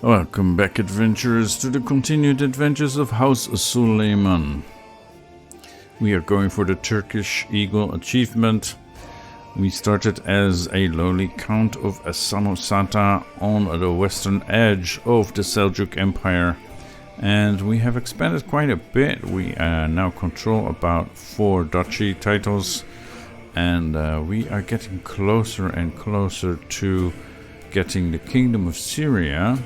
Welcome back, adventurers, to the continued adventures of House Suleiman. We are going for the Turkish Eagle achievement. We started as a lowly count of Samosata on the western edge of the Seljuk Empire, and we have expanded quite a bit. We now control about 4 duchy titles, and we are getting closer and closer to getting the Kingdom of Syria.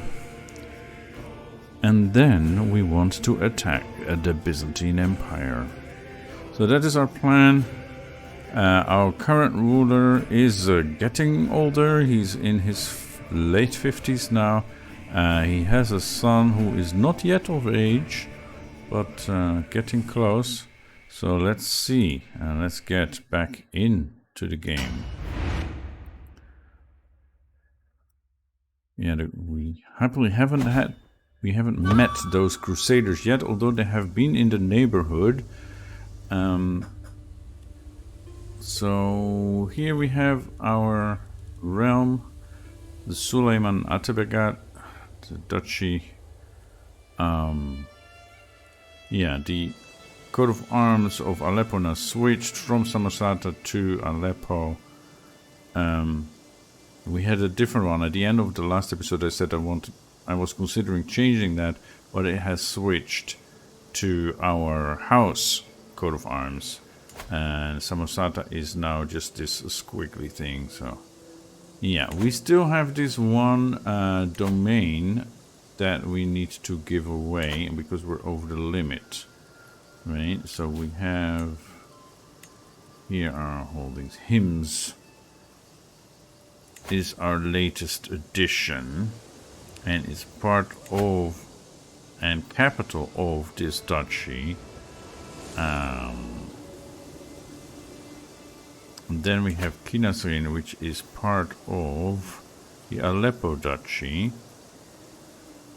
And then we want to attack the Byzantine Empire. So that is our plan. Our current ruler is getting older. He's in his late 50s now. He has a son who is not yet of age, but getting close. So let's see. Let's get back into the game. Yeah, we happily we haven't met those crusaders yet, although they have been in the neighborhood. So here we have our realm, the Suleiman Atabeg, the duchy. The coat of arms of Aleppo now switched from Samosata to Aleppo. We had a different one at the end of the last episode. I said I was considering changing that, but it has switched to our house coat of arms, and Samosata is now just this squiggly thing. So yeah, we still have this one domain that we need to give away because we're over the limit, right? So we have here our holdings. Hymns is our latest addition, and is part of and capital of this duchy. And then we have Kinasrin, which is part of the Aleppo duchy.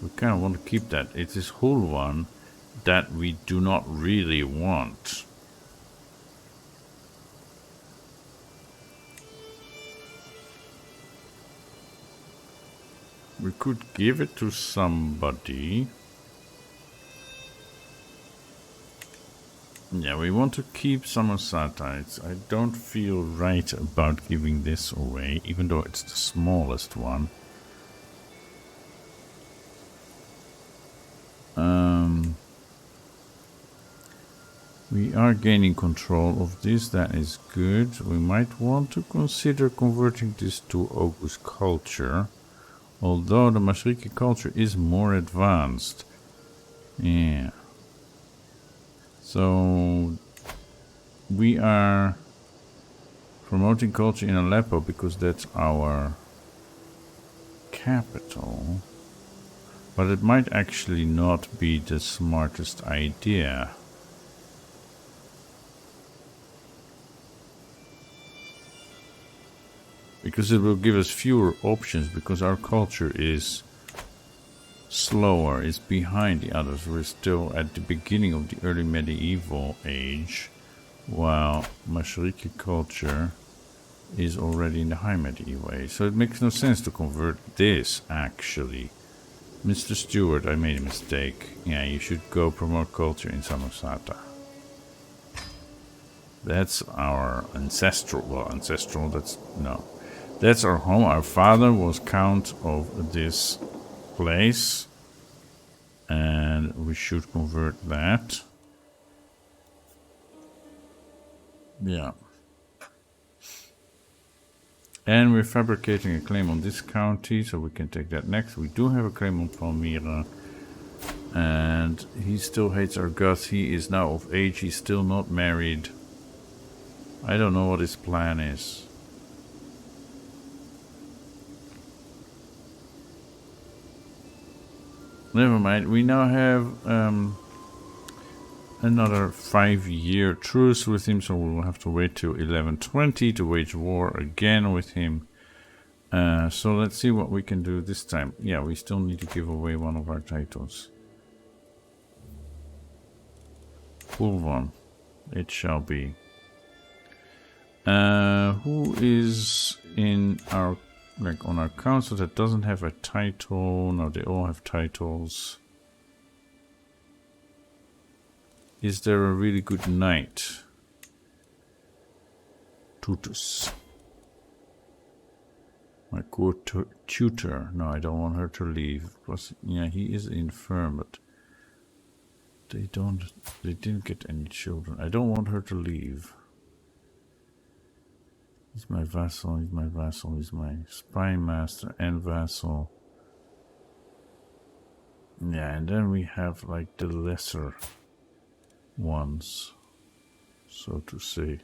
We kind of want to keep that. It's this whole one that we do not really want. We could give it to somebody. Yeah, we want to keep Samosata. I don't feel right about giving this away, even though it's the smallest one. We are gaining control of this. That is good. We might want to consider converting this to Oghuz culture. Although the Mashriki culture is more advanced. Yeah. So we are promoting culture in Aleppo because that's our capital. But it might actually not be the smartest idea. Because it will give us fewer options, because our culture is slower, is behind the others. We're still at the beginning of the early medieval age, while Mashriki culture is already in the high medieval age. So it makes no sense to convert this, actually. Mr. Stewart, I made a mistake. Yeah, you should go promote culture in Samosata. That's our ancestral, that's our home. Our father was count of this place, and we should convert that. Yeah. And we're fabricating a claim on this county, so we can take that next. We do have a claim on Palmyra, and he still hates our guts. He is now of age. He's still not married. I don't know what his plan is. Never mind, we now have another 5-year truce with him, so we will have to wait till 1120 to wage war again with him. So let's see what we can do this time. Yeah, we still need to give away one of our titles. Full one, it shall be. Who is in our Like on our council that doesn't have a title. No, they all have titles. Is there a really good knight? Tutus. My court tutor. No, I don't want her to leave. Plus, yeah, he is infirm, but they didn't get any children. I don't want her to leave. He's my vassal, he's my vassal, he's my spy master and vassal. Yeah, and then we have like the lesser ones, so to say.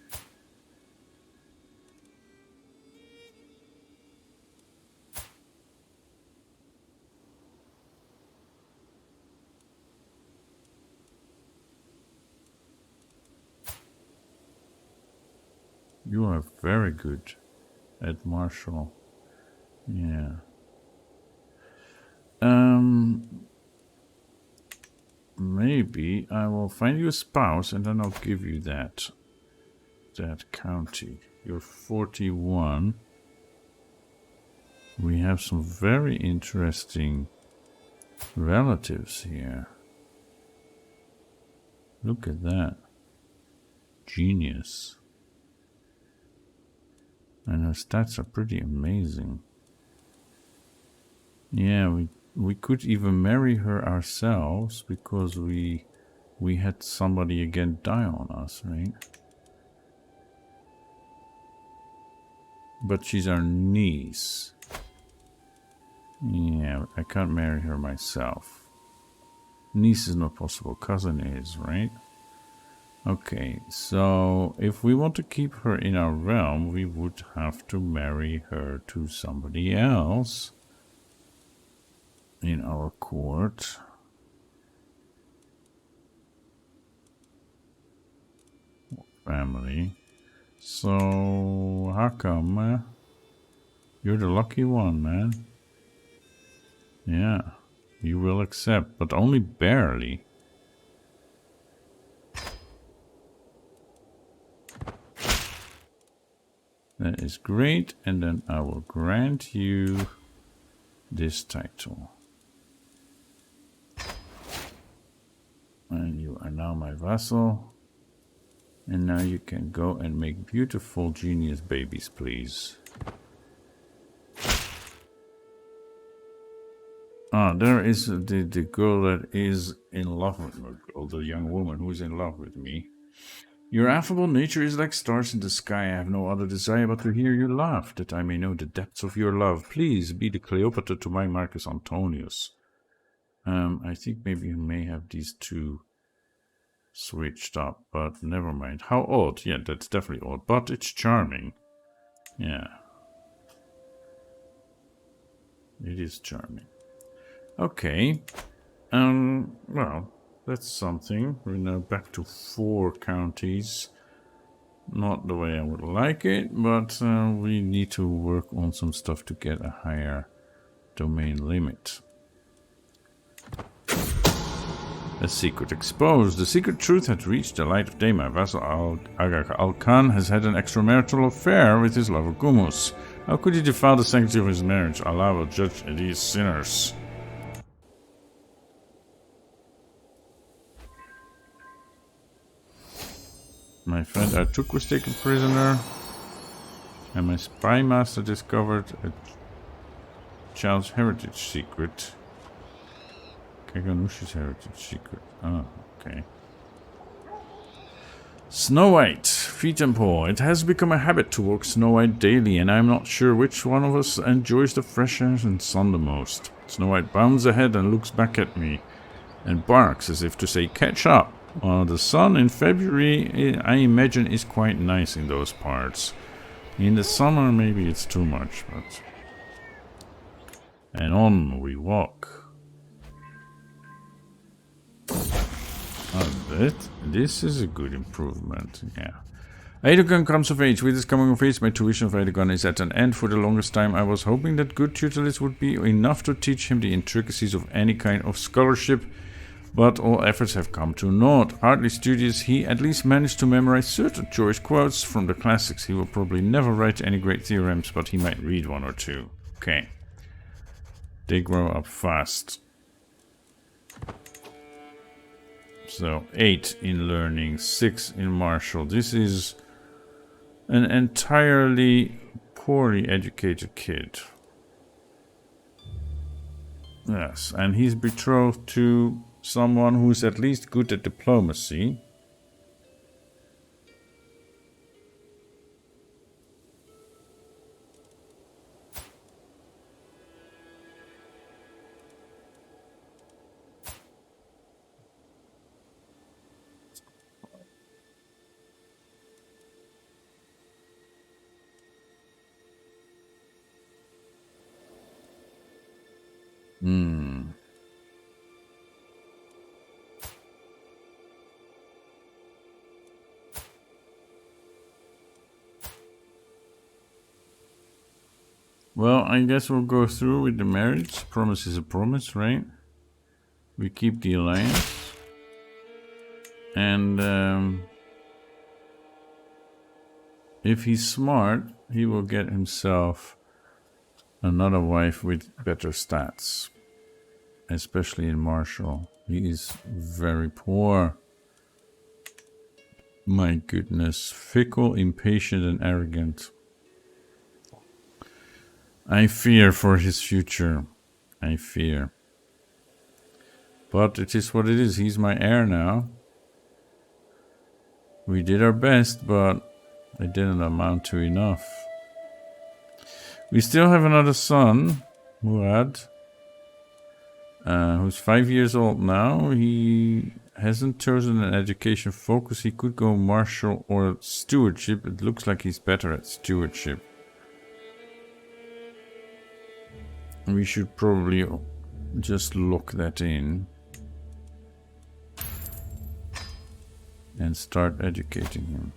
You are very good at martial. Yeah. Maybe I will find you a spouse and then I'll give you that county. You're 41. We have some very interesting relatives here. Look at that. Genius. And her stats are pretty amazing. Yeah, we could even marry her ourselves because we had somebody again die on us, right? But she's our niece. Yeah, I can't marry her myself. Niece is not possible, cousin is, right? Okay, so if we want to keep her in our realm, we would have to marry her to somebody else in our court. Family. So, how come? You're the lucky one, man. Yeah, you will accept, but only barely. That is great, and then I will grant you this title. And you are now my vassal. And now you can go and make beautiful genius babies, please. Ah, there is the girl that is in love with me, or the young woman who is in love with me. Your affable nature is like stars in the sky. I have no other desire but to hear you laugh, that I may know the depths of your love. Please be the Cleopatra to my Marcus Antonius. I think maybe you may have these two switched up, but never mind. How odd. Yeah, that's definitely odd, but it's charming. Yeah. It is charming. Okay. Well, that's something. We're now back to 4 counties. Not the way I would like it, but we need to work on some stuff to get a higher domain limit. A secret exposed. The secret truth had reached the light of day. My vassal Aga Al-Khan has had an extramarital affair with his lover Gumus. How could he defile the sanctity of his marriage? Allah will judge these sinners. My friend Artuk was taken prisoner, and my spy master discovered a child's heritage secret. Kaganushi's heritage secret. Oh, okay. Snow White, feet and paw. It has become a habit to walk Snow White daily, and I'm not sure which one of us enjoys the fresh air and sun the most. Snow White bounds ahead and looks back at me, and barks as if to say, catch up. The sun in February, I imagine, is quite nice in those parts. In the summer, maybe it's too much, but... And on we walk. This is a good improvement, yeah. Aedogan comes of age. With his coming of age, my tuition of Aedogan is at an end. For the longest time, I was hoping that good tutelage would be enough to teach him the intricacies of any kind of scholarship. But all efforts have come to naught. Hardly studious, he at least managed to memorize certain choice quotes from the classics. He will probably never write any great theorems, but he might read one or two. Okay. They grow up fast. So 8 in learning, 6 in martial. This is an entirely poorly educated kid. Yes, and he's betrothed to someone who's at least good at diplomacy. Well, I guess we'll go through with the marriage. Promise is a promise, right? We keep the alliance. And if he's smart, he will get himself another wife with better stats. Especially in martial. He is very poor. My goodness. Fickle, impatient, and arrogant. I fear for his future. I fear. But it is what it is. He's my heir now. We did our best, but it didn't amount to enough. We still have another son, Murad, who's 5 years old now. He hasn't chosen an education focus. He could go martial or stewardship. It looks like he's better at stewardship. We should probably just lock that in and start educating him.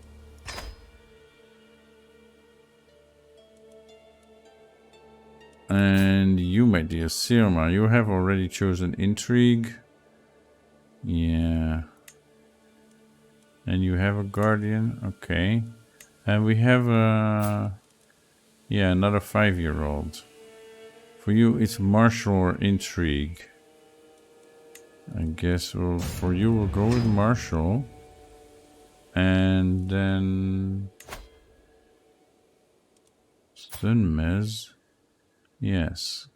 And you, my dear Sirma, you have already chosen intrigue. Yeah. And you have a guardian. Okay. And we have a... yeah, another 5-year-old. For you, it's martial or intrigue. I guess for you, we'll go with martial. And then... Sunmez. Yes.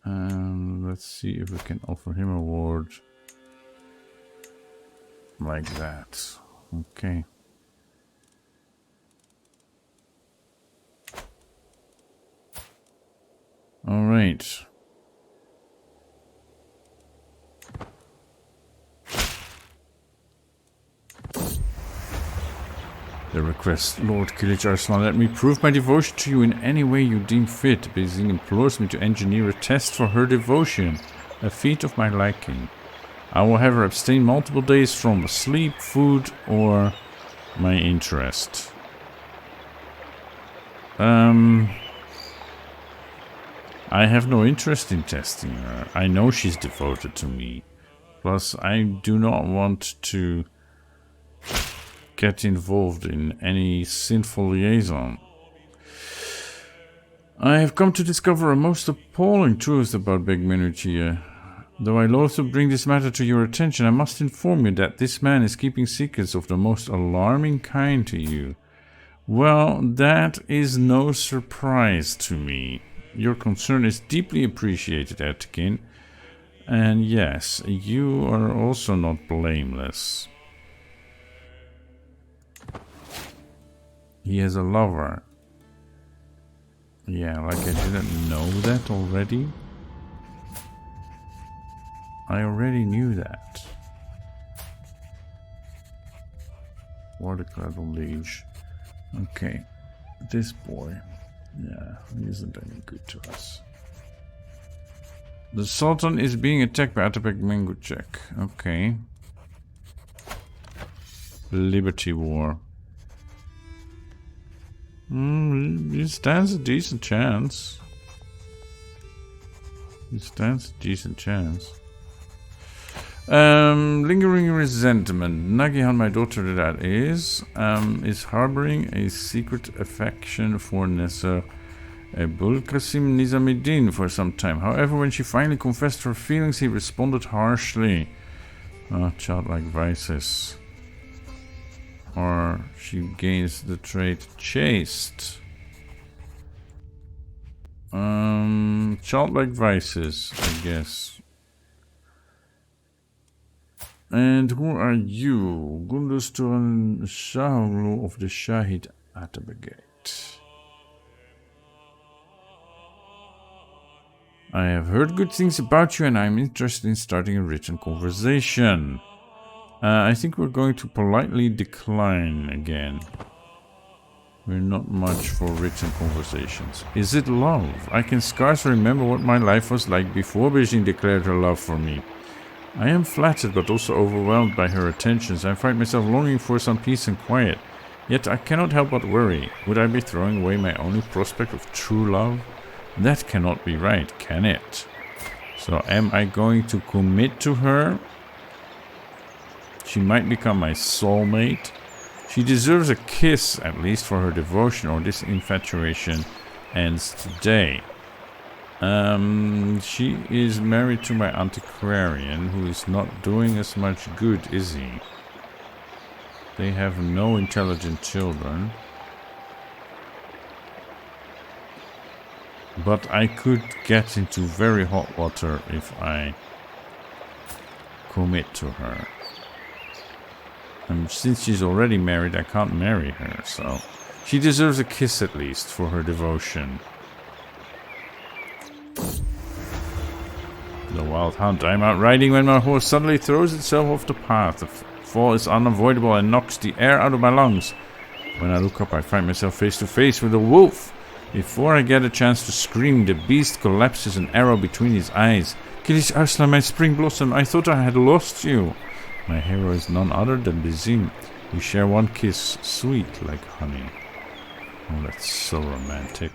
Let's see if we can offer him a ward. Like that. Okay. All right. The request, Lord Kilij Arslan, let me prove my devotion to you in any way you deem fit. Beijing implores me to engineer a test for her devotion, a feat of my liking. I will have her abstain multiple days from sleep, food, or my interest. I have no interest in testing her. I know she's devoted to me. Plus, I do not want to get involved in any sinful liaison. I have come to discover a most appalling truth about Beg Minutia. Though I loathe to bring this matter to your attention, I must inform you that this man is keeping secrets of the most alarming kind to you. Well, that is no surprise to me. Your concern is deeply appreciated, Atkin. And yes, you are also not blameless. He has a lover. Yeah, like I didn't know that already. I already knew that. Watercladdle Liege. Okay. This boy. Yeah, he isn't any good to us. The Sultan is being attacked by Atabeg Mengucek. Okay. Liberty War. He stands a decent chance. He stands a decent chance. Lingering resentment. Nagihan, my daughter, that is harboring a secret affection for Nessa Abul Qasim Nizamiddin for some time. However, when she finally confessed her feelings, he responded harshly. Childlike vices. Or she gains the trait chaste. Childlike vices, I guess. And who are you? Gunduz Turan Shahlu of the Shahid Atabeg. I have heard good things about you and I'm interested in starting a written conversation. I think we're going to politely decline again. We're not much for written conversations. Is it love? I can scarce remember what my life was like before Beijing declared her love for me. I am flattered but also overwhelmed by her attentions. I find myself longing for some peace and quiet. Yet I cannot help but worry. Would I be throwing away my only prospect of true love? That cannot be right, can it? So am I going to commit to her? She might become my soulmate. She deserves a kiss, at least for her devotion, or this infatuation ends today. She is married to my antiquarian, who is not doing as much good, is he? They have no intelligent children. But I could get into very hot water if I commit to her. And since she's already married, I can't marry her, so... She deserves a kiss at least for her devotion. The wild hunt. I'm out riding when my horse suddenly throws itself off the path. The fall is unavoidable and knocks the air out of my lungs. When I look up, I find myself face to face with a wolf. Before I get a chance to scream, the beast collapses, an arrow between his eyes. Kilij Arslan, my spring blossom, I thought I had lost you. My hero is none other than Bizim. We share one kiss, sweet like honey. Oh, that's so romantic.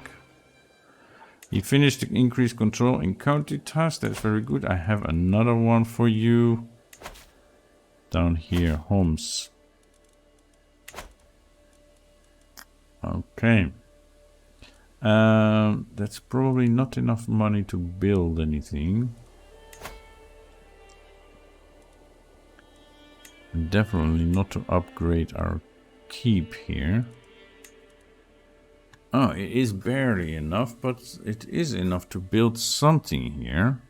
He finished the increased control in county task. That's very good. I have another one for you. Down here, Homs. Okay. That's probably not enough money to build anything. And definitely not to upgrade our keep here. Oh, it is barely enough, but it is enough to build something here.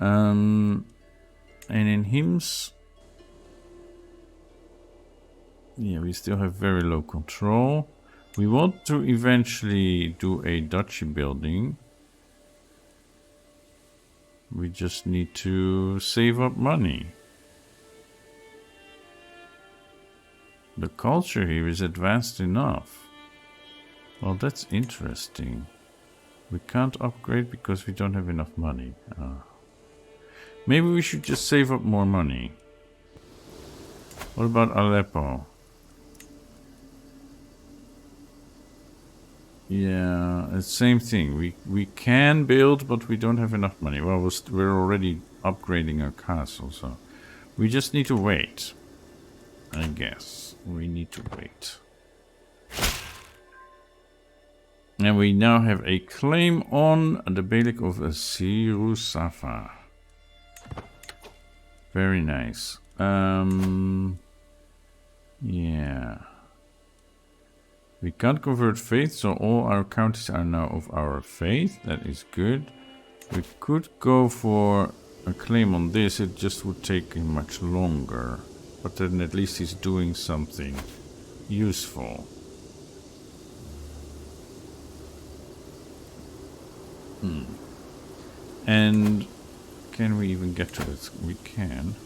And in Hims, yeah, we still have very low control. We want to eventually do a duchy building. We just need to save up money. The culture here is advanced enough. Well, that's interesting. We can't upgrade because we don't have enough money. Maybe we should just save up more money. What about Aleppo? Yeah, it's same thing. We can build, but we don't have enough money. Well, we're already upgrading our castle, so we just need to wait. I guess we need to wait. And we now have a claim on the Beylik of Asiru Safa. Very nice. Yeah. We can't convert faith, so all our counties are now of our faith. That is good. We could go for a claim on this. It just would take him much longer. But then at least he's doing something useful. And can we even get to it? We can.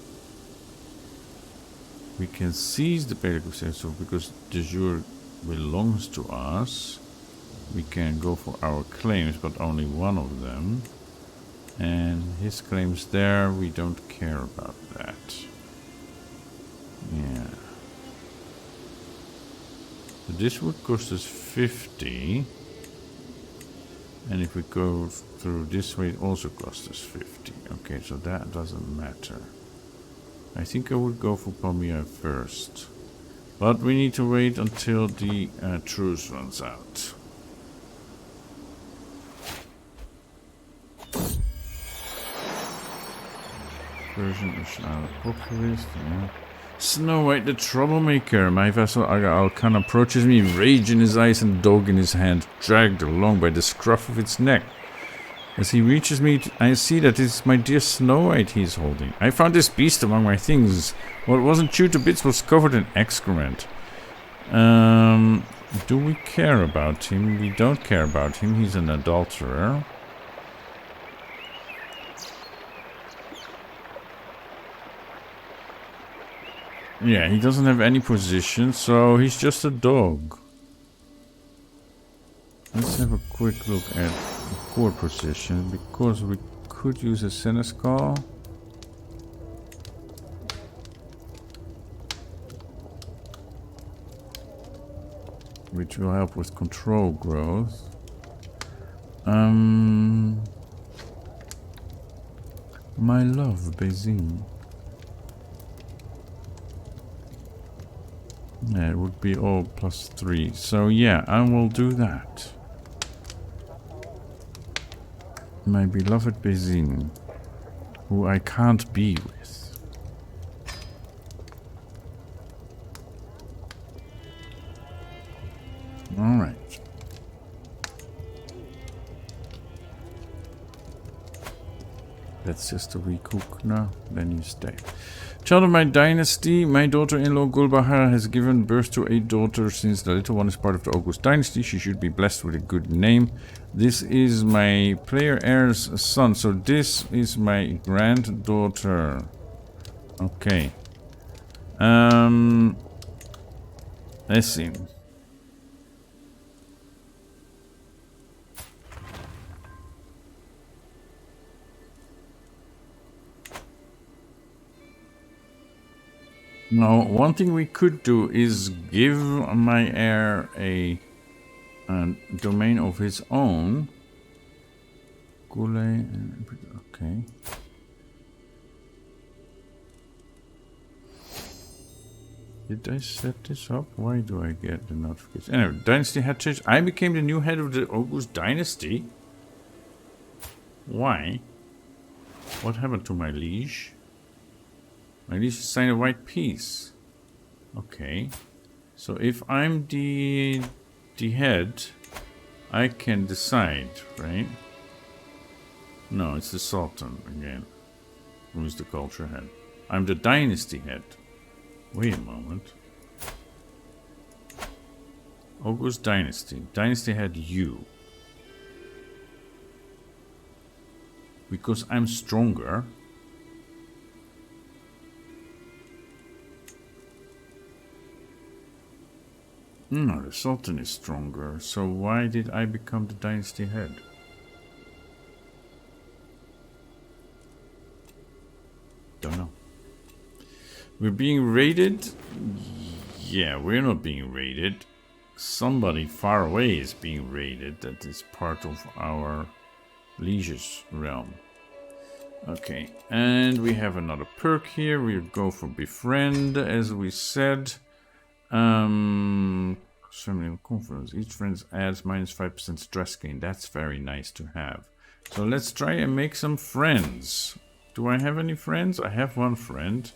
We can seize the Beylik of Asiru because de jure belongs to us. We can go for our claims, but only one of them. And his claims there, we don't care about that. Yeah. So this would cost us 50. And if we go through this way, it also costs us 50. Okay, so that doesn't matter. I think I would go for Palmyra first. But we need to wait until the truce runs out. Persian is now a populist. Yeah. Snow White the troublemaker. My vassal Aga Al-Khan approaches me, rage in his eyes and dog in his hand, dragged along by the scruff of its neck. As he reaches me, I see that it's my dear Snow White he is holding. I found this beast among my things. What wasn't chewed to bits was covered in excrement. Do we care about him? We don't care about him. He's an adulterer. Yeah, he doesn't have any position, so he's just a dog. Let's have a quick look at the core position, because we could use a Seneschal. Which will help with control growth. My love, Beijing. Yeah, it would be all +3. So yeah, I will do that. My beloved Beijing, who I can't be with. Alright. That's just a recook now, then you stay. Child of my dynasty, my daughter-in-law Gulbahar has given birth to 8 daughters. Since the little one is part of the August dynasty, she should be blessed with a good name. This is my player heir's son, so this is my granddaughter. Okay. Let's see. Now, one thing we could do is give my heir a domain of his own. Okay. Did I set this up? Why do I get the notification? Anyway, dynasty had changed. I became the new head of the August dynasty. Why? What happened to my liege? My liege signed a white peace. Okay. So if I'm the head, I can decide, right? No, it's the Sultan again. Who's the culture head? I'm the dynasty head. Wait a moment. August dynasty. Dynasty head you. Because I'm stronger. No, the Sultan is stronger. So why did I become the dynasty head? Don't know. We're being raided? Yeah, we're not being raided. Somebody far away is being raided. That is part of our liege's realm. Okay, and we have another perk here. We'll go for befriend, as we said. Seminar conference. Each friend adds -5% stress gain. That's very nice to have. So let's try and make some friends. Do I have any friends? I have one friend.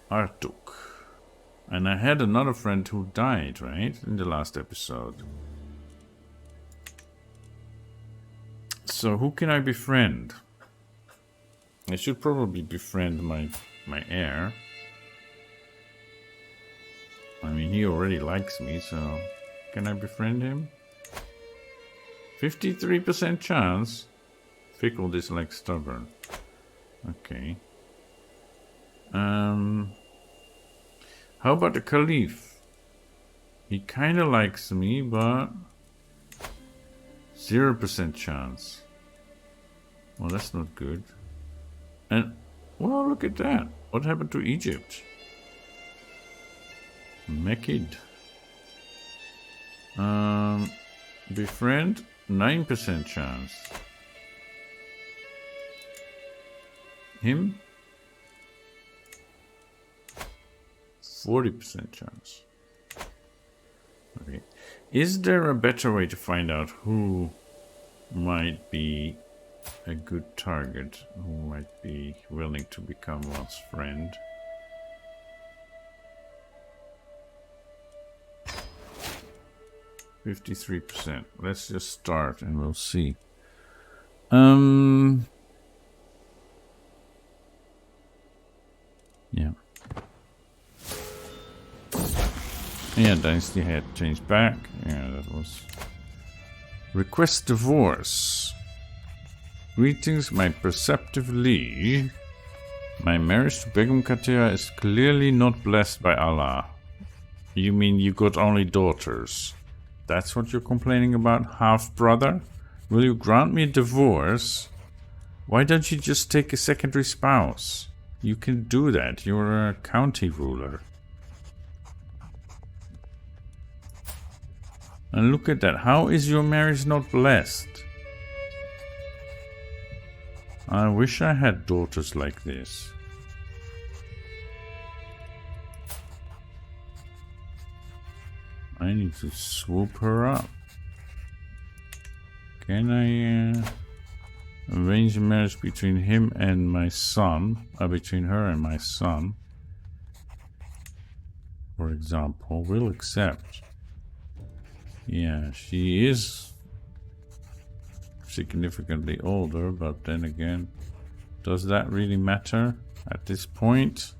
Artuk. And I had another friend who died, right? In the last episode. So who can I befriend? I should probably befriend my heir. I mean, he already likes me, so can I befriend him? 53% chance. Fickle, dislike, stubborn. Okay. How about the Caliph? He kind of likes me, but 0% chance. Well, that's not good. And, well, look at that. What happened to Egypt? Mekid. Befriend, 9% chance. Him? 40% chance. Okay. Is there a better way to find out who might be a good target who might be willing to become one's friend. %53%. Let's just start and we'll see. Yeah. Yeah, dynasty had changed back. Yeah, that was... Request divorce. Greetings, my perceptive liege. My marriage to Begum Katera is clearly not blessed by Allah. You mean you got only daughters? That's what you're complaining about, half-brother? Will you grant me a divorce? Why don't you just take a secondary spouse? You can do that. You're a county ruler. And look at that. How is your marriage not blessed? I wish I had daughters like this. I need to swoop her up. Can I arrange a marriage between him and my son? Between her and my son. For example, will accept. Yeah, she is significantly older, but then again, does that really matter at this point?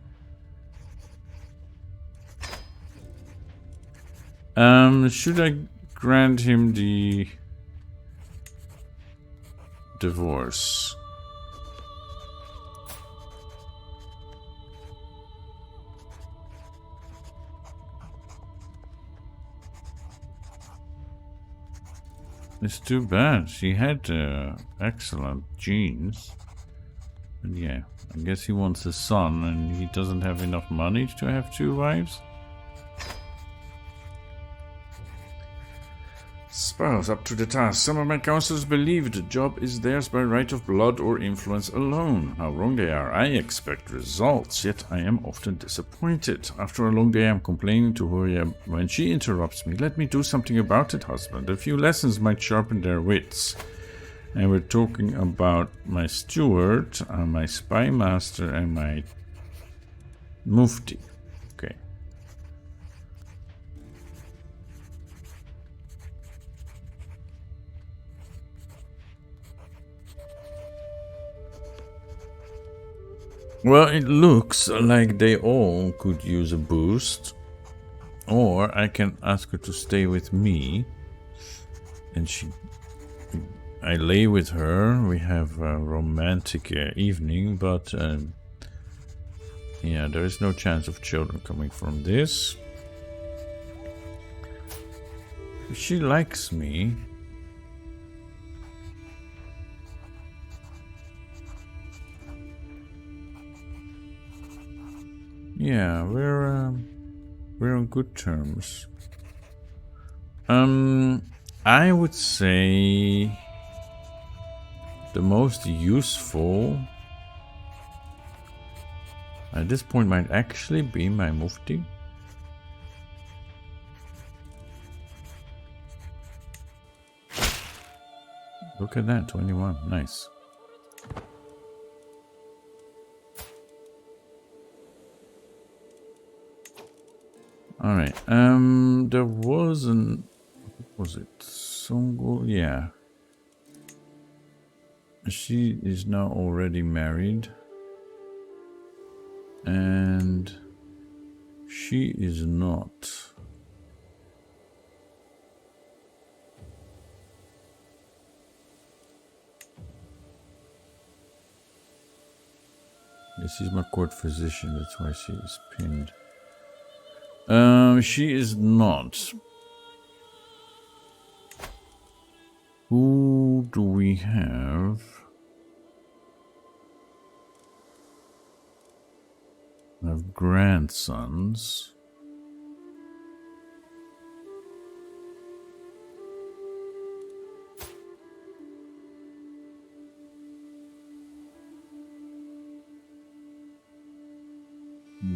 Should I grant him the divorce? It's too bad. She had excellent genes. But yeah, I guess he wants a son and he doesn't have enough money to have 2 wives. Spouse up to the task. Some of my counselors believe the job is theirs by right of blood or influence alone. How wrong they are. I expect results, yet I am often disappointed. After a long day, I'm complaining to Horia when she interrupts me. Let me do something about it, husband. A few lessons might sharpen their wits. And we're talking about my steward, my spy master, and my mufti. Okay. Well, it looks like they all could use a boost. Or I can ask her to stay with me. And I lay with her. We have a romantic evening, but yeah, there is no chance of children coming from this. She likes me. Yeah, we're on good terms. I would say the most useful at this point might actually be my mufti. Look at that, 21, nice. Alright, there was an... was it Songo? Yeah. She is now already married. And she is not. Yes, she's my court physician, that's why she is pinned. She is not. Who do we have? I have grandsons.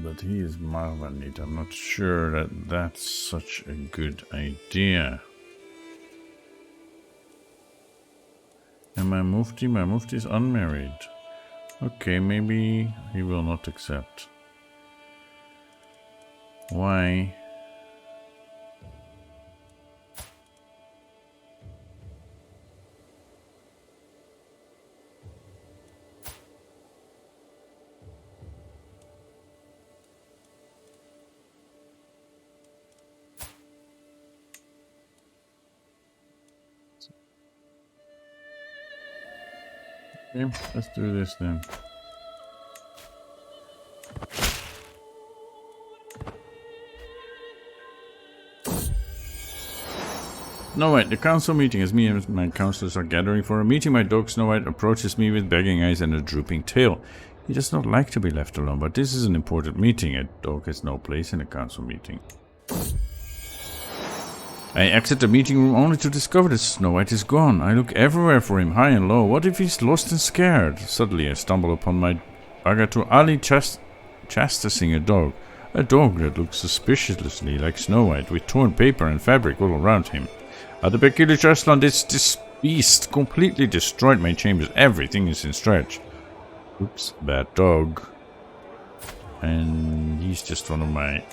But he is Marwanid. I'm not sure that that's such a good idea. And my mufti is unmarried. Okay, maybe he will not accept. Why? Okay, let's do this then. Snow White, the council meeting. As me and my councillors are gathering for a meeting, my dog Snow White approaches me with begging eyes and a drooping tail. He does not like to be left alone, but this is an important meeting. A dog has no place in a council meeting. I exit the meeting room only to discover that Snow White is gone. I look everywhere for him, high and low. What if he's lost and scared? Suddenly I stumble upon my Bagatu Ali chastising a dog that looks suspiciously like Snow White, with torn paper and fabric all around him. Atabeg Kilij Arslan, this beast completely destroyed my chambers. Everything is in stretch. Oops, bad dog. And he's just one of my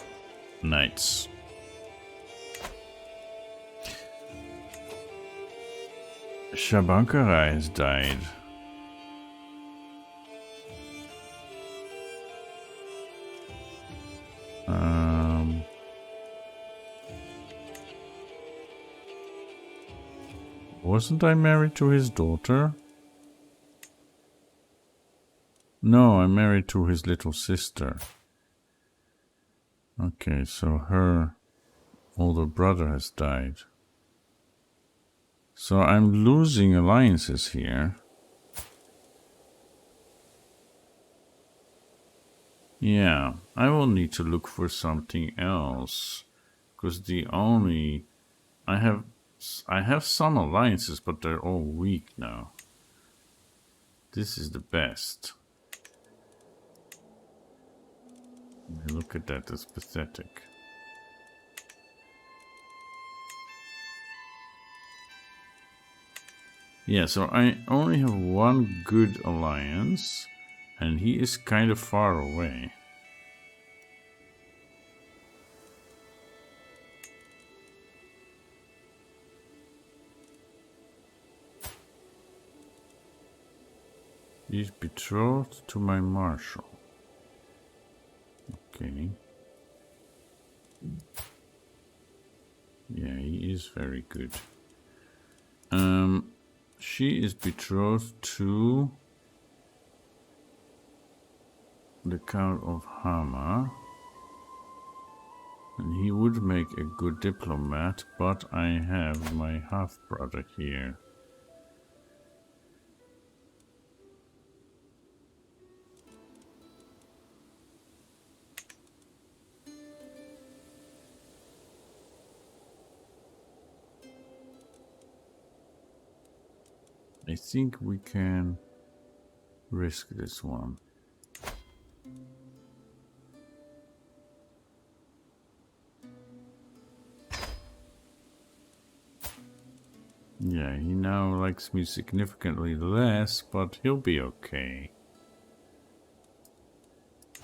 knights. Shabankara has died. Wasn't I married to his daughter? No, I'm married to his little sister. Okay, so her older brother has died. So I'm losing alliances here. Yeah, I will need to look for something else. Because I have some alliances, but they're all weak now. This is the best. Look at that, it's pathetic. Yeah, so I only have one good alliance, and he is kind of far away. He's betrothed to my marshal. Okay. Yeah, he is very good. She is betrothed to the Count of Hama. And he would make a good diplomat, but I have my half-brother here. I think we can risk this one. Yeah, he now likes me significantly less, but he'll be okay.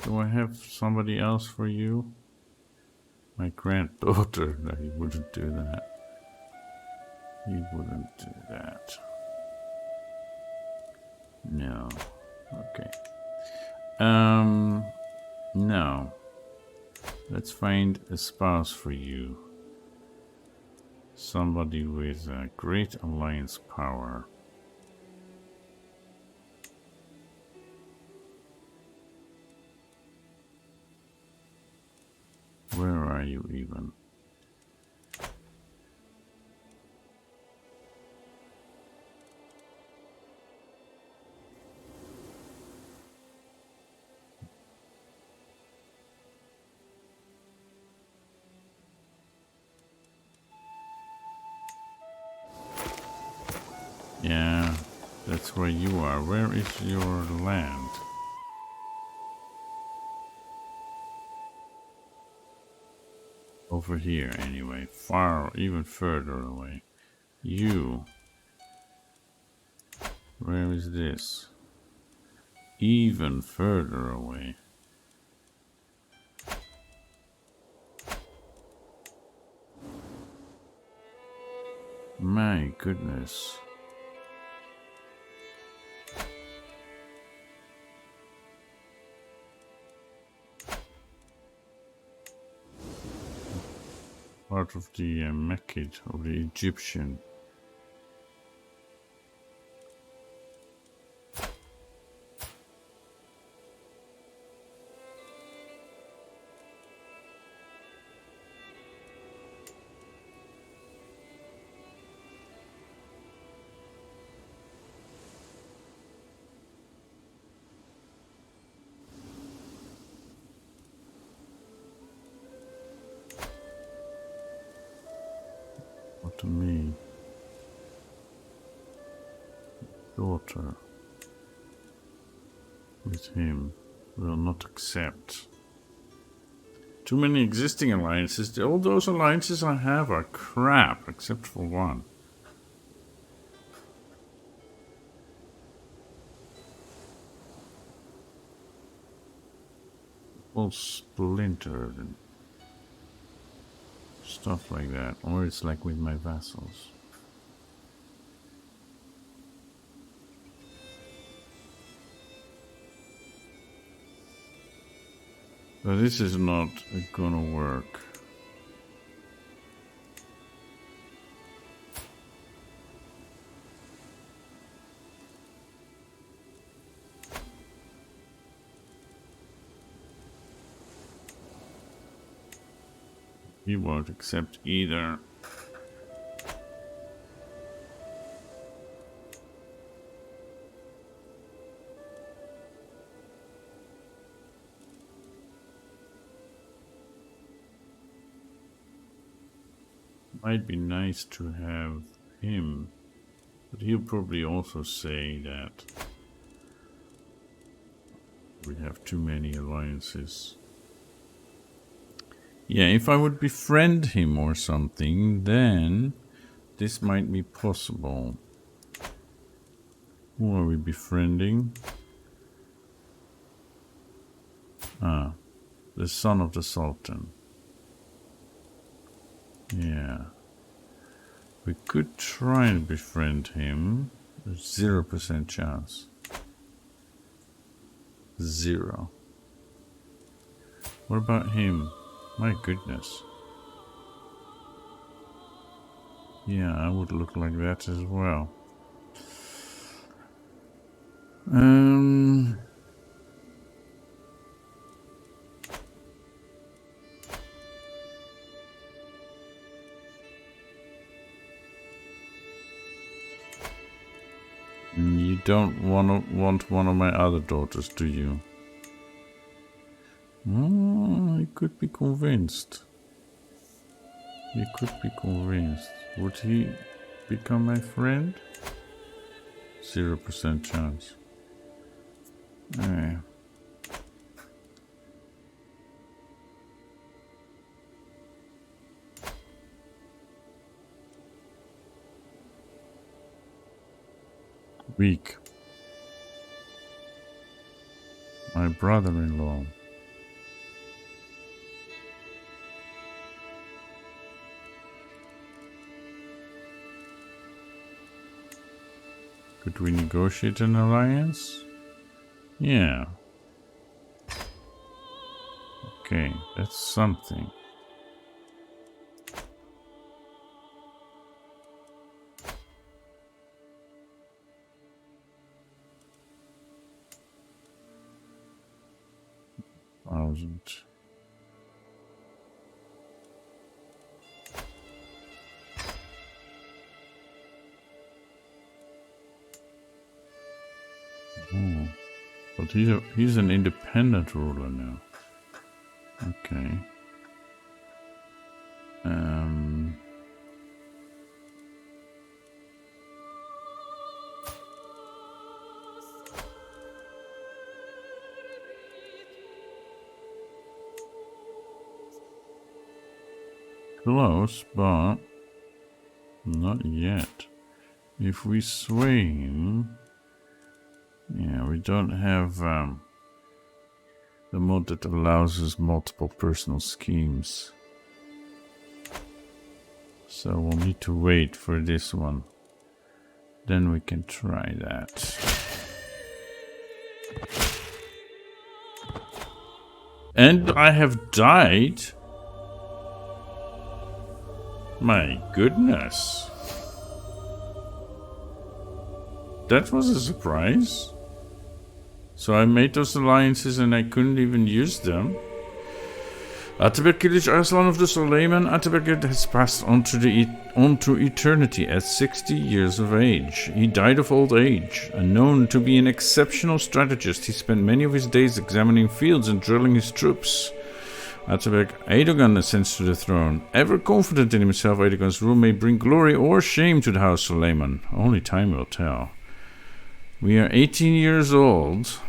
Do I have somebody else for you? My granddaughter. No, he wouldn't do that. He wouldn't do that. No. Okay. No. Let's find a spouse for you. Somebody with a great alliance power. Where are you even? Yeah, that's where you are. Where is your land? Over here, anyway. Far, even further away. You Where is this? Even further away. My goodness. Part of the Mekid, of the Egyptian. What to me? Daughter with him will not accept. Too many existing alliances. All those alliances I have are crap, except for one. All splintered and stuff like that. Or it's like with my vassals. But this is not gonna work. He won't accept either. Might be nice to have him, but he'll probably also say that we have too many alliances. Yeah, if I would befriend him or something, then this might be possible. Who are we befriending? Ah, the son of the Sultan. Yeah. We could try and befriend him. There's 0% chance. 0. What about him? My goodness. Yeah, I would look like that as well. You don't want one of my other daughters, do you? Oh, I could be convinced. You could be convinced. Would he become my friend? 0% chance. Weak. My brother-in-law. Could we negotiate an alliance? Yeah. Okay, that's something. Thousand. Oh, but he's an independent ruler now. Okay. Close, but not yet. If we sway him, we don't have the mod that allows us multiple personal schemes. So we'll need to wait for this one. Then we can try that. And I have died? My goodness. That was a surprise. So I made those alliances and I couldn't even use them. Atabeg Kilij Arslan of the Suleiman Atabeg has passed on to eternity at 60 years of age. He died of old age. And known to be an exceptional strategist, he spent many of his days examining fields and drilling his troops. Atabeg Erdogan ascends to the throne. Ever confident in himself, Erdogan's rule may bring glory or shame to the House Suleiman. Only time will tell. We are 18 years old.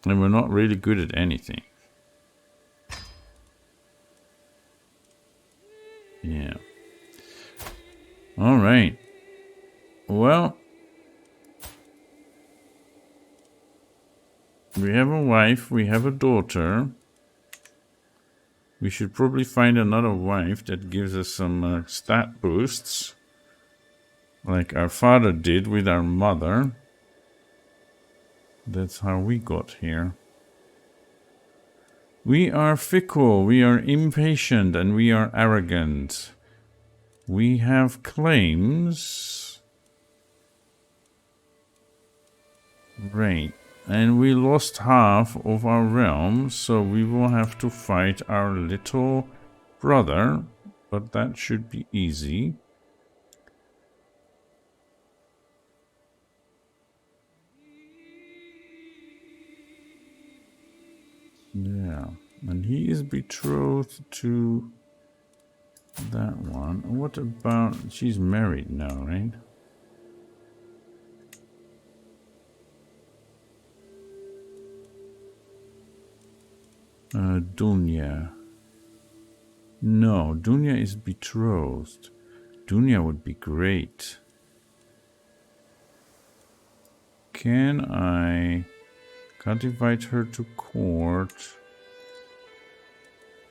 And we're not really good at anything. Yeah. Alright. Well. We have a wife, we have a daughter. We should probably find another wife that gives us some stat boosts. Like our father did with our mother. That's how we got here. We are fickle, we are impatient, and we are arrogant. We have claims. Right. And we lost half of our realm, so we will have to fight our little brother. But that should be easy. Yeah, and he is betrothed to that one. What about... she's married now, right? Dunya. No, Dunya is betrothed. Dunya would be great. Can I... can't invite her to court.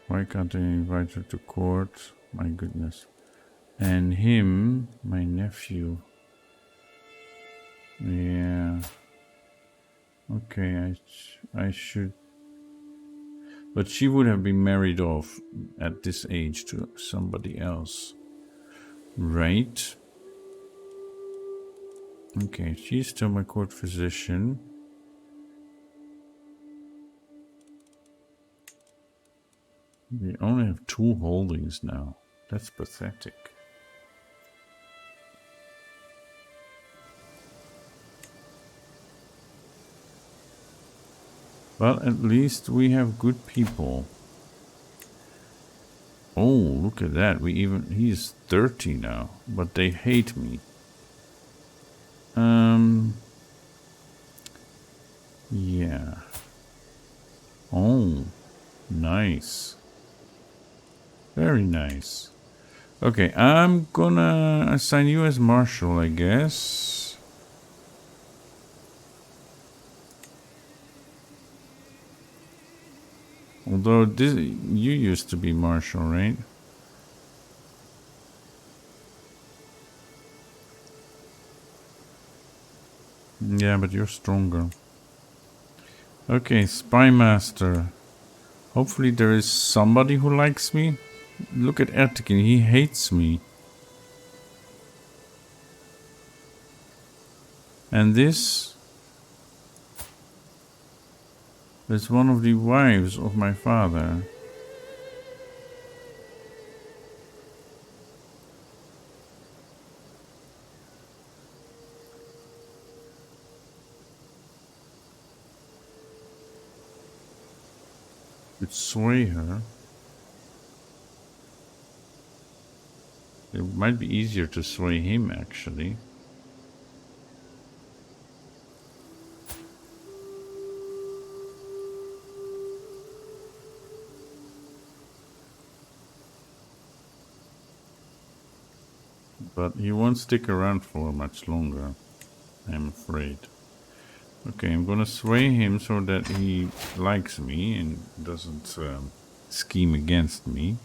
Why can't I invite her to court? My goodness. And him, my nephew. Yeah. Okay, I should... but she would have been married off at this age to somebody else. Right. Okay, she's still my court physician. We only have 2 holdings now. That's pathetic. But at least we have good people. Oh, look at that. He's 30 now, but they hate me. Yeah. Oh, nice. Very nice. Okay, I'm gonna assign you as marshal, I guess. Although you used to be marshal, right? Yeah, but you're stronger. Okay, spy master. Hopefully there is somebody who likes me. Look at Ertekin, he hates me. And this is one of the wives of my father. Could sway her. It might be easier to sway him, actually. But he won't stick around for much longer. I'm afraid. Okay, I'm gonna sway him so that he likes me and doesn't scheme against me.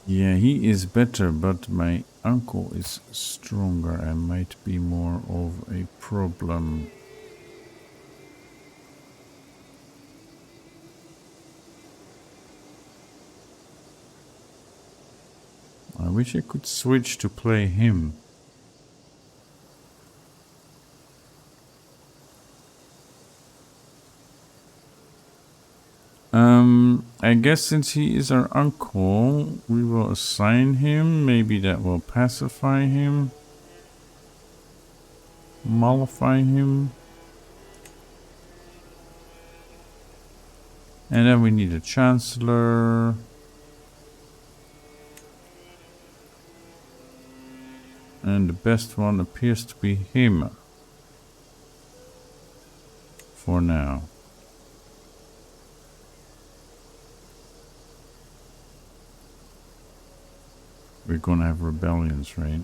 Yeah, he is better, but my uncle is stronger. I might be more of a problem. I wish I could switch to play him. I guess since he is our uncle, we will assign him. Maybe that will pacify him. Mollify him. And then we need a chancellor. And the best one appears to be him. For now. We're gonna have rebellions, right?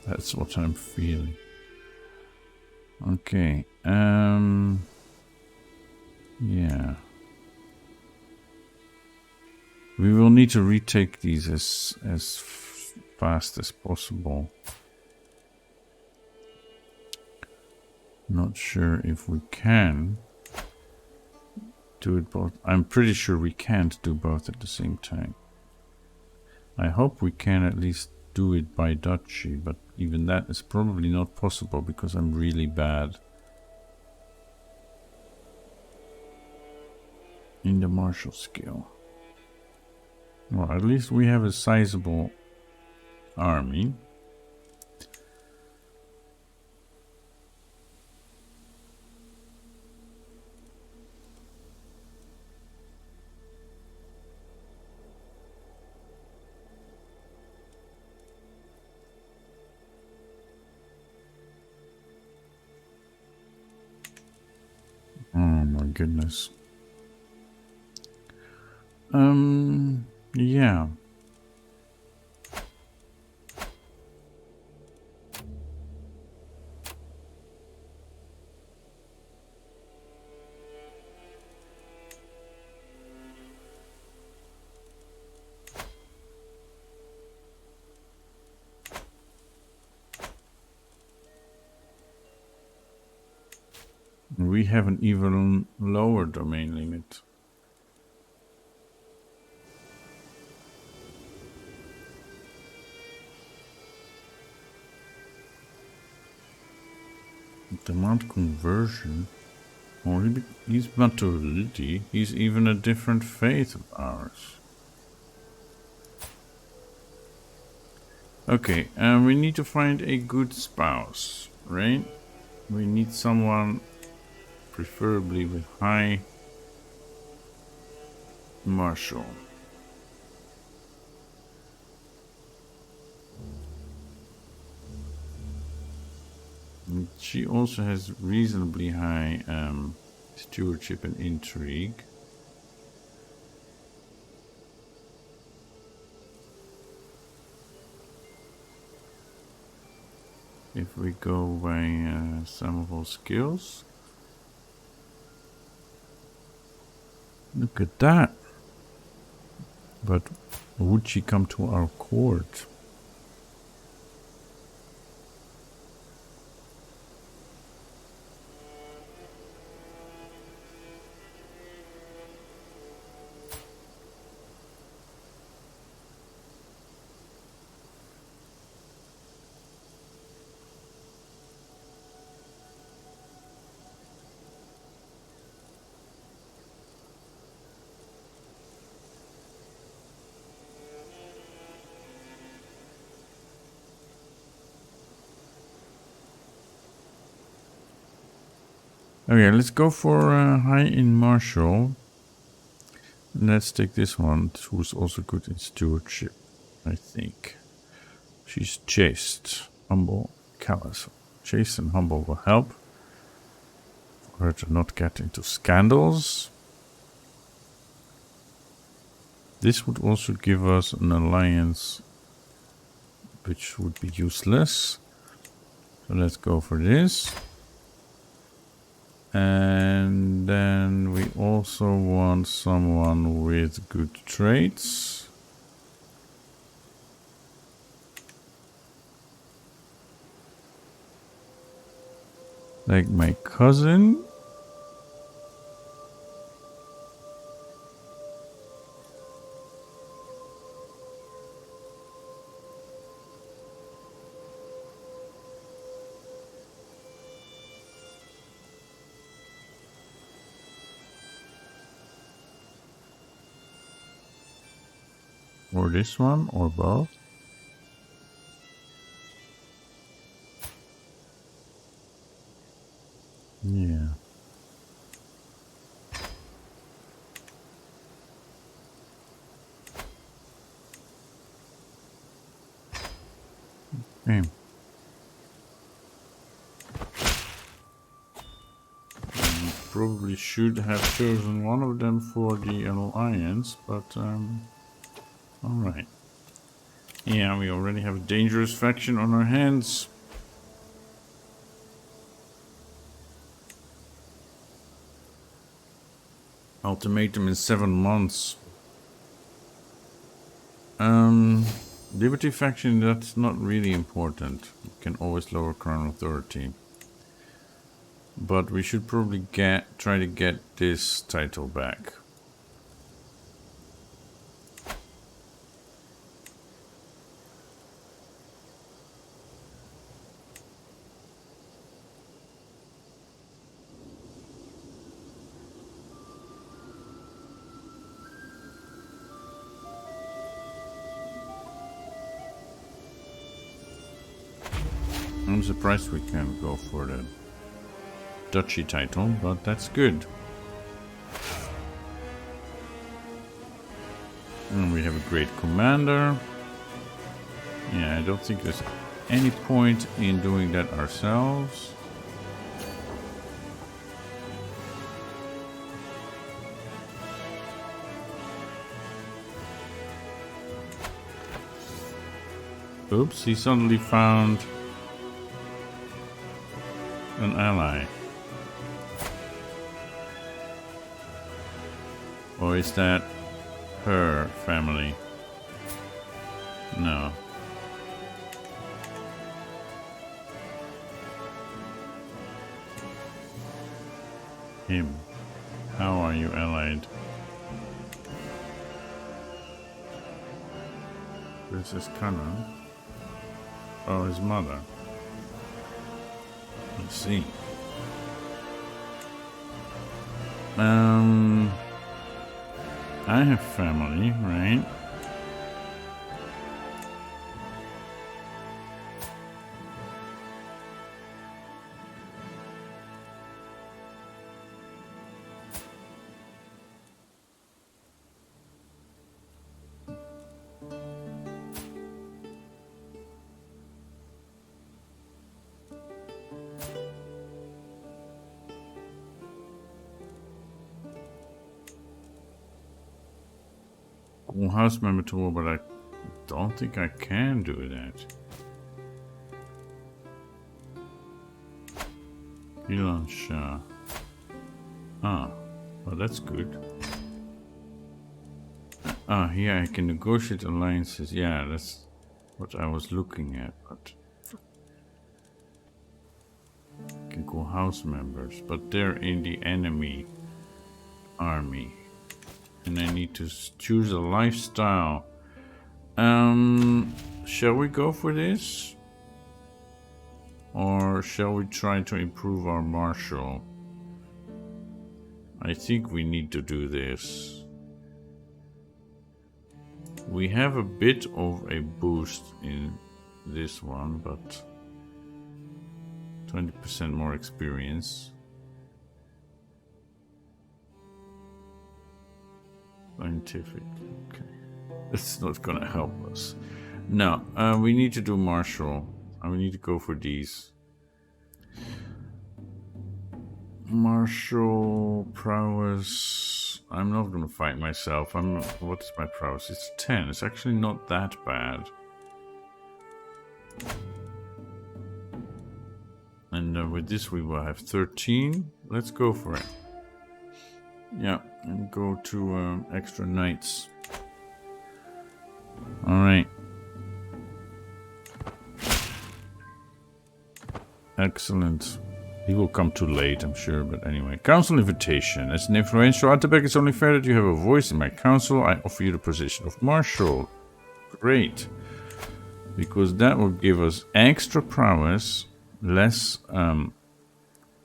That's what I'm feeling. Okay, yeah. We will need to retake these as fast as possible. Not sure if we can do it both. I'm pretty sure we can't do both at the same time. I hope we can at least do it by duchy, but even that is probably not possible because I'm really bad in the martial skill. Well, at least we have a sizable army. Oh my goodness. Yeah. We have an even lower domain limit. Demand conversion. Or he's maturity. He's even a different faith of ours. Okay, we need to find a good spouse, right? We need someone preferably with high martial. And she also has reasonably high stewardship and intrigue. If we go by some of our skills. Look at that. But would she come to our court? Okay, let's go for high in martial. Let's take this one, who's also good in stewardship, I think. She's chaste, humble, callous. Chaste and humble will help for her to not get into scandals. This would also give us an alliance which would be useless. So let's go for this. And then we also want someone with good traits. Like my cousin. Or this one, or both. Yeah. Okay. Probably should have chosen one of them for the alliance, but alright. Yeah, we already have a dangerous faction on our hands. Ultimatum in 7 months. Liberty faction, that's not really important. We can always lower crown authority. But we should probably try to get this title back. I'm surprised we can't go for the duchy title, but that's good. And we have a great commander. Yeah, I don't think there's any point in doing that ourselves. Oops, he suddenly found an ally. Or is that her family? No. Him. How are you allied? Princess Cannon. Oh, his mother. Let's see. I have family, right? House member tool, but I don't think I can do that. Ilan Shah. Ah, well, that's good. Ah, yeah, I can negotiate alliances. Yeah, that's what I was looking at, but I can go house members, but they're in the enemy army. And I need to choose a lifestyle. Shall we go for this? Or shall we try to improve our martial? I think we need to do this. We have a bit of a boost in this one, but 20% more experience. Scientific. Okay. It's not gonna help us. No, we need to do martial. We need to go for these. Martial prowess. I'm not gonna fight myself. What's my prowess? It's 10. It's actually not that bad. And with this we will have 13. Let's go for it. Yeah, and go to extra knights. Alright. Excellent. He will come too late, I'm sure, but anyway. Council invitation. As an influential Atabeg, it's only fair that you have a voice in my council. I offer you the position of marshal. Great. Because that will give us extra prowess, less,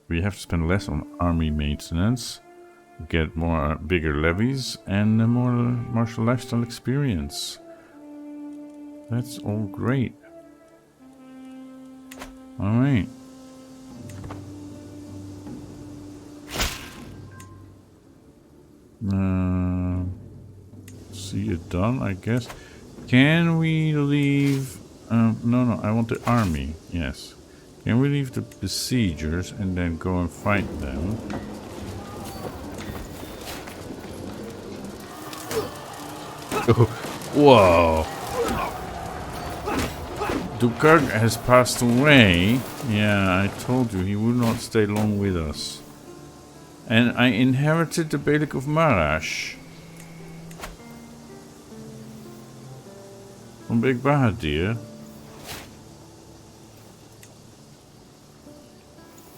we have to spend less on army maintenance, get more bigger levies, and more martial lifestyle experience. That's all great. Alright. See it done, I guess. Can we leave... no, I want the army. Yes. Can we leave the besiegers and then go and fight them? Oh, whoa. Dukag has passed away. Yeah, I told you he would not stay long with us. And I inherited the Beylik of Marash from Big Bahadir.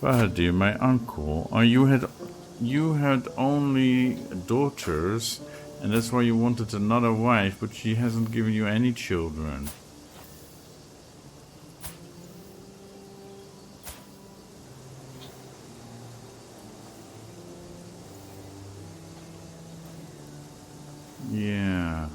Bahadir, my uncle. Oh, you had only daughters, and that's why you wanted another wife, but she hasn't given you any children. Yeah.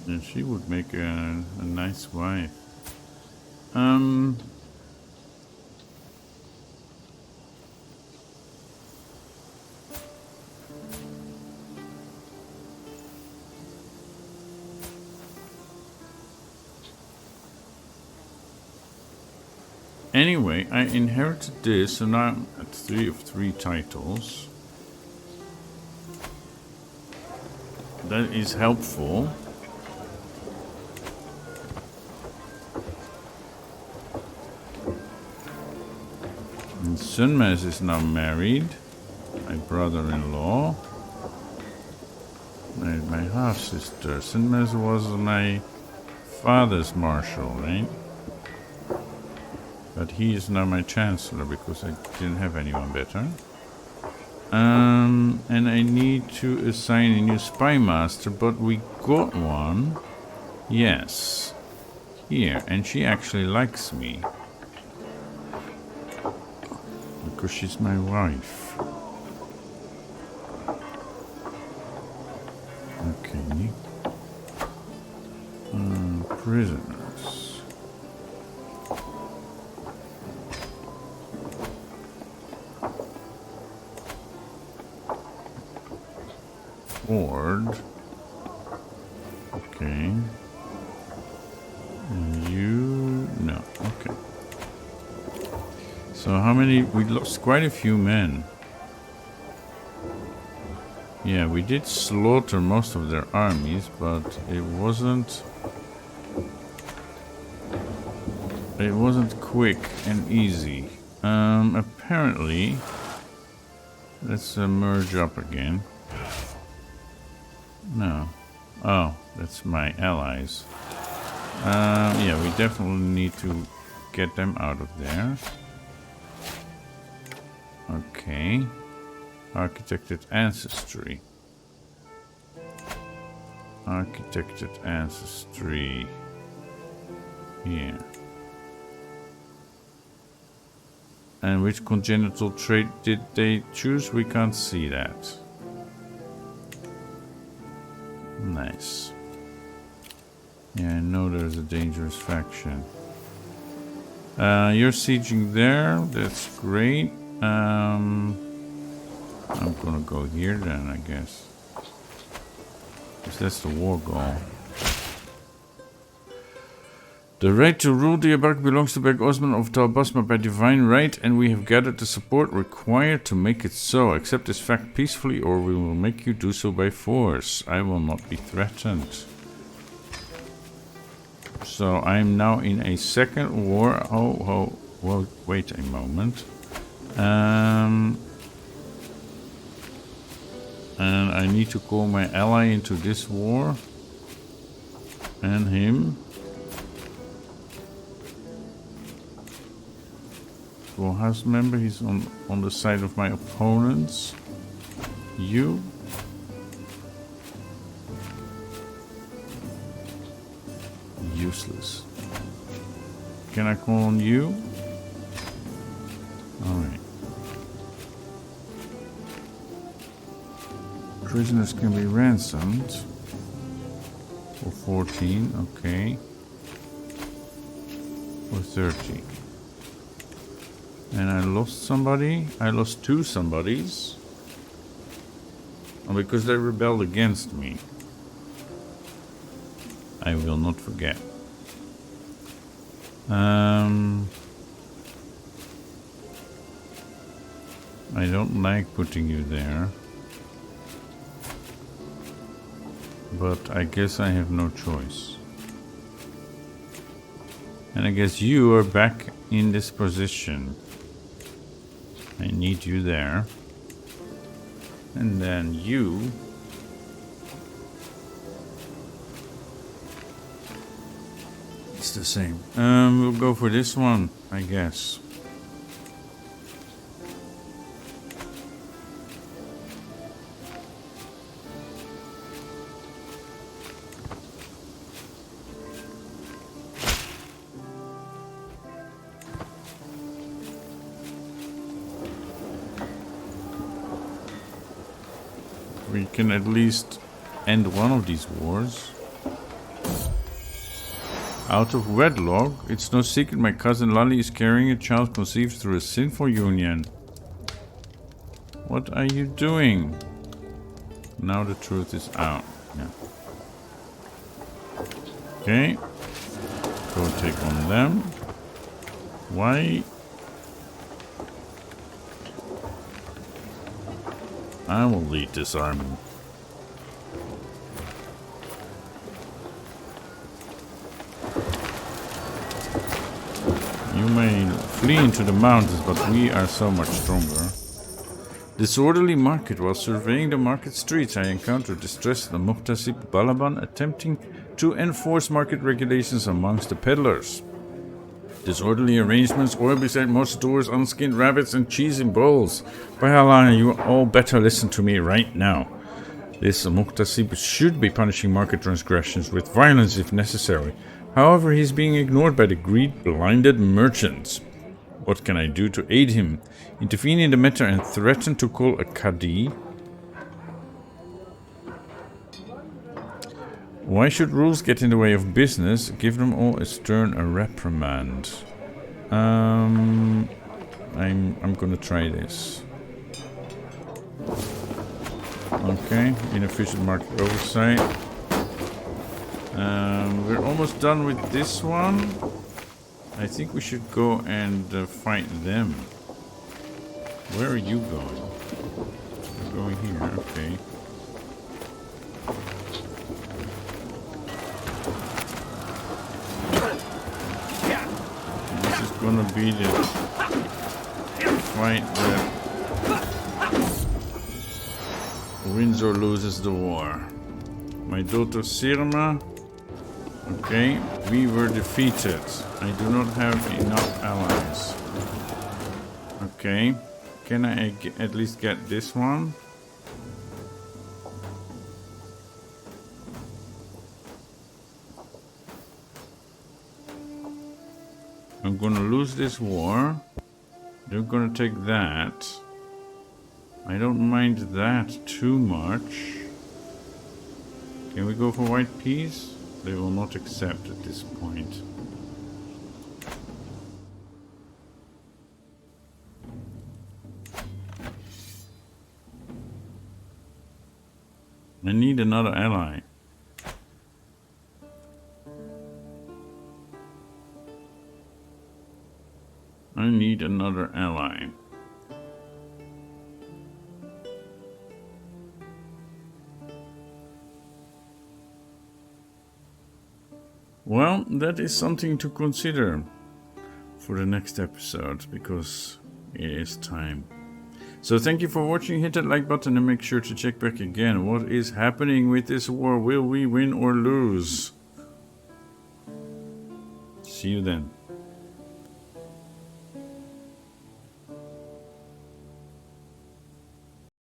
And she would make a nice wife. Anyway, I inherited this, so now I'm at 3 of 3 titles. That is helpful. And Sunmes is now married. My brother-in-law. My half-sister. Sunmes was my father's marshal, right? But he is now my chancellor because I didn't have anyone better. And I need to assign a new spy master, but we got one. Yes. Here, and she actually likes me. Because she's my wife. Okay. Prisoners. Ward. Okay. And you... no. Okay. So how many... we lost quite a few men. Yeah, we did slaughter most of their armies, but it wasn't quick and easy. Apparently... let's merge up again. No. Oh, that's my allies. Yeah, we definitely need to get them out of there. Okay. Architected ancestry. Architected ancestry. Here. And which congenital trait did they choose? We can't see that. Nice. Yeah, I know there's a dangerous faction. You're sieging there. That's great. I'm gonna go here then, I guess. Because that's the war goal. The right to rule the Atabeg belongs to Beg Osman of Tal Basma by divine right, and we have gathered the support required to make it so. Accept this fact peacefully, or we will make you do so by force. I will not be threatened. So I'm now in a second war. Well, wait a moment. And I need to call my ally into this war. And him. Full house member, he's on the side of my opponents. You. Useless. Can I call on you? Alright. Prisoners can be ransomed. For 14, okay. For 30. And I lost somebody. I lost 2 somebodies. Because they rebelled against me. I will not forget. I don't like putting you there. But I guess I have no choice. And I guess you are back in this position. I need you there. And then you. It's the same. We'll go for this one, I guess. We can at least end one of these wars. Out of wedlock, it's no secret my cousin Lali is carrying a child conceived through a sinful union. What are you doing? Now the truth is out. Yeah. Okay. Go take on them. Why? I will lead this army. You may flee into the mountains, but we are so much stronger. Disorderly market. While surveying the market streets, I encountered distressed Muhtasib Balaban attempting to enforce market regulations amongst the peddlers. Disorderly arrangements, oil beside most doors, unskinned rabbits, and cheese in bowls. By Allah, you all better listen to me right now. This Muhtasib should be punishing market transgressions with violence if necessary. However, he is being ignored by the greed-blinded merchants. What can I do to aid him? Intervene in the matter and threaten to call a Qadi? Why should rules get in the way of business? Give them all a stern reprimand. I'm gonna try this. Okay, inefficient market oversight. We're almost done with this one. I think we should go and fight them. Where are you going? You're going here, okay. This is gonna be the fight that wins or loses the war. My daughter Sirma. Okay, we were defeated. I do not have enough allies. Okay, can I at least get this one? I'm gonna lose this war. They're gonna take that. I don't mind that too much. Can we go for white peas? They will not accept at this point. I need another ally. I need another ally. Well, that is something to consider for the next episode, because it is time. So thank you for watching. Hit that like button and make sure to check back again. What is happening with this war? Will we win or lose? See you then.